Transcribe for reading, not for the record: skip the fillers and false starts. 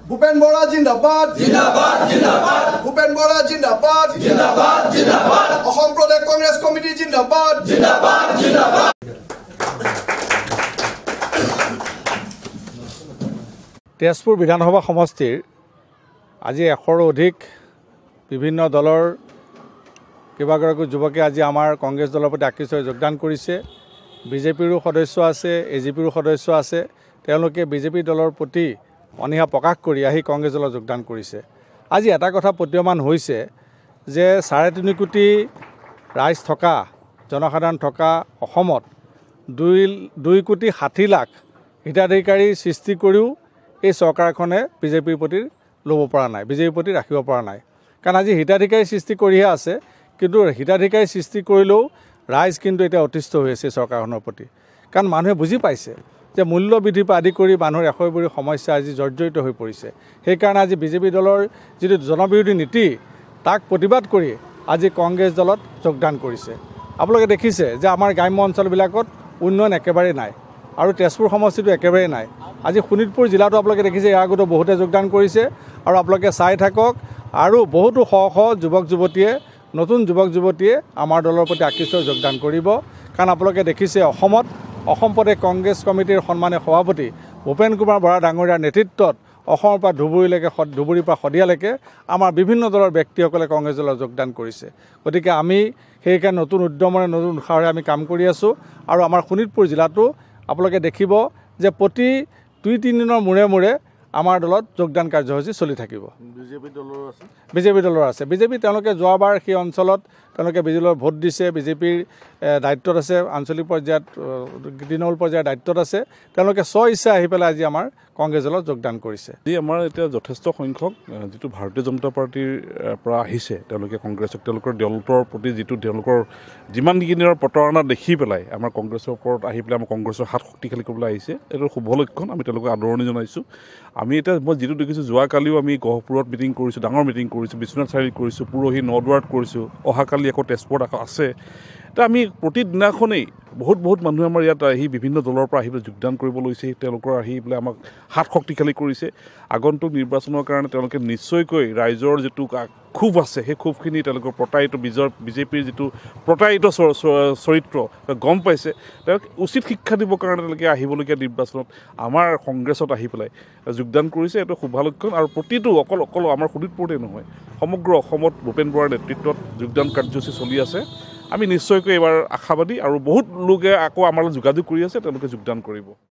भूपेन बोरा जिंदाबाद जिंदाबाद जिंदाबाद भूपेन बोरा जिंदाबाद जिंदाबाद जिंदाबाद অসম প্ৰদেশ কংগ্ৰেছ কমিটি जिंदाबाद जिंदाबाद जिंदाबाद তেজপুৰ বিধানসভা সমষ্টিৰ আজি 100ৰো অধিক বিভিন্ন দলৰ কেইবাগৰাকী যুৱকে আজি আমাৰ কংগ্ৰেছ দলৰ প্ৰতি আকৃষ্ট হৈ যোগদান কৰিছে বিজেপিৰো সদস্য আছে এজিপিৰো সদস্য আছে তেওঁলোকে বিজেপি দলৰ প্ৰতি অনীহা প্ৰকাশ কৰি আহি কংগ্ৰেছ দলত যোগদান কৰিছে আজি এটা কথা প্ৰতীয়মান হৈছে যে 3.5 কোটি ৰাইজ থকা জনসাধাৰণ থকা অসমত 2 কোটি 60 লাখ হিতাধিকাৰী সৃষ্টি কৰিও এই চৰকাৰখনে বিজেপিৰ প্ৰতি ল'ব পৰা নাই বিজেপিৰ প্ৰতি ৰাখিব পৰা নাই কাৰণ আজি হিতাধিকাৰী সৃষ্টি কৰিহে আছে কিন্তু হিতাধিকাৰী সৃষ্টি কৰিলেও ৰাইজ কিন্তু এটা অতিষ্ঠ হৈ আছে চৰকাৰখনৰ প্ৰতি কাৰণ মানুহে বুজি পাইছে যে মূল্য বৃদ্ধি পৰা আদি কৰি মানুহৰ এশবৰী সমস্যা আজি জৰ্জৰিত হৈ পৰিছে সেইকাৰণে আজি বিজেপি দলৰ যিটো জনবিৰোধী নীতি তাক প্ৰতিবাদ কৰি আজি কংগ্ৰেছ দলত যোগদান কৰিছে আপোনালোকে দেখিছে যে আমাৰ গ্ৰাম্য অঞ্চলবিলাকত উন্নয়ন একেবাৰে নাই আৰু তেজপুৰ সমষ্টিটো একেবাৰে নাই আজি শোণিতপুৰ জিলাটো আপোনালোকে দেখিছে ইয়াৰ আগতে বহুতে যোগদান কৰিছে আৰু আপোনালোকে চাই থাকক আৰু বহুতো শ যুৱক যুৱতীয়ে নতুন যুৱক যুৱতীয়ে আমাৰ দলৰ প্ৰতি আকৃষ্ট যোগদান কৰিব কাৰণ আপোনালোকে দেখিছে অসম প্ৰদেশ কংগ্ৰেছ কমিটিৰ সন্মানীয় সভাপতি ভূপেন কুমাৰ বৰা ডাঙৰীয়াৰ নেতৃত্বত অসমৰ পৰা ধুবুৰীৰ পৰা শদিয়ালৈকে আমাৰ বিভিন্ন দলৰ ব্যক্তিসকলে কংগ্ৰেছ দলত যোগদান কৰিছে গতিকে আমি সেইকাৰণে নতুন উদ্যমৰে নতুন উৎসাহেৰে আমি কাম কৰি আছোঁ আৰু আমাৰ শোণিতপুৰ জিলাটো আপোনালোকে দেখিব যে প্ৰতি 2-3 দিনৰ মূৰে আমাৰ দলত যোগদান কাৰ্যসূচী চলি থাকিব বিজেপি দলৰ আছে বিজেপি তেওঁলোকে যোৱাবাৰ সেই অঞ্চলত তেওঁলোকে বিজেপিৰ ভোট দিছে বিজেপিৰ দায়িত্বত আছে আঞ্চলিক পৰ্যায়ত তৃণমূল পৰ্যায়ৰ দায়িত্বত আছে তেওঁলোকে ইচ্ছা আহি পেলাই আজি আমাৰ কংগ্ৰেছ দলত যোগদান কৰিছে আমাৰ এতিয়া যথেষ্ট সংখ্যক যিটো ভাৰতীয় জনতা পাৰ্টিৰ পৰা আহিছে তেওঁলোকে কংগ্ৰেছক তেওঁলোকৰ দলটোৰ প্ৰতি যিটো তেওঁলোকৰ যিমানখিনিৰ প্ৰতাৰণা দেখি পেলাই আমাৰ কংগ্ৰেছৰ ওপৰত আহি পেলাই আমাৰ কংগ্ৰেছৰ হাত শক্তিশালী কৰিবলৈ আহিছে এইটো শুভ লক্ষণ আমি তেওঁলোকক আদৰণি জনাইছোঁ আমি এতিয়া মই যিটো দেখিছোঁ যোৱাকালিও আমি গহপুৰত মিটিং কৰিছোঁ ডাঙৰ মিটিং কৰিছোঁ বিশ্বনাথ চাৰিআলিত কৰিছোঁ পৰহি নদুৱাৰত কৰিছোঁ অহাকালি আকৌ তেজপুৰত আকৌ আছে এতিয়া আমি প্ৰতিদিনাখনেই বহুত মানুহে আমাৰ ইয়াত আহি বিভিন্ন দলৰ পৰা আহি পেলাই যোগদান কৰিব লৈছে তেওঁলোকৰ আহি পেলাই আমাক হাত শক্তিশালী কৰিছে আগন্তুক নিৰ্বাচনৰ কাৰণে তেওঁলোকে নিশ্চয়কৈ ৰাইজৰ যিটো ক্ষোভ আছে সেই ক্ষোভখিনি তেওঁলোকৰ বিজেপিৰ যিটো প্ৰতাৰিত চৰিত্ৰ গম পাইছে তেওঁলোকে উচিত শিক্ষা দিবৰ কাৰণে তেওঁলোকে আহিবলগীয়া নিৰ্বাচনত আমাৰ কংগ্ৰেছত আহি পেলাই যোগদান কৰিছে এইটো শুভালক্ষণ আৰু প্ৰতিটো অকল আমাৰ শোণিতপুৰতে নহয় সমগ্ৰ অসমত ভূপেন বৰাৰ নেতৃত্বত যোগদান কাৰ্যসূচী চলি আছে আমি নিশ্চয়কৈ এইবাৰ আশাবাদী আৰু বহুত লোকে আকৌ আমাৰ লগত যোগাযোগ কৰি আছে তেওঁলোকে যোগদান কৰিব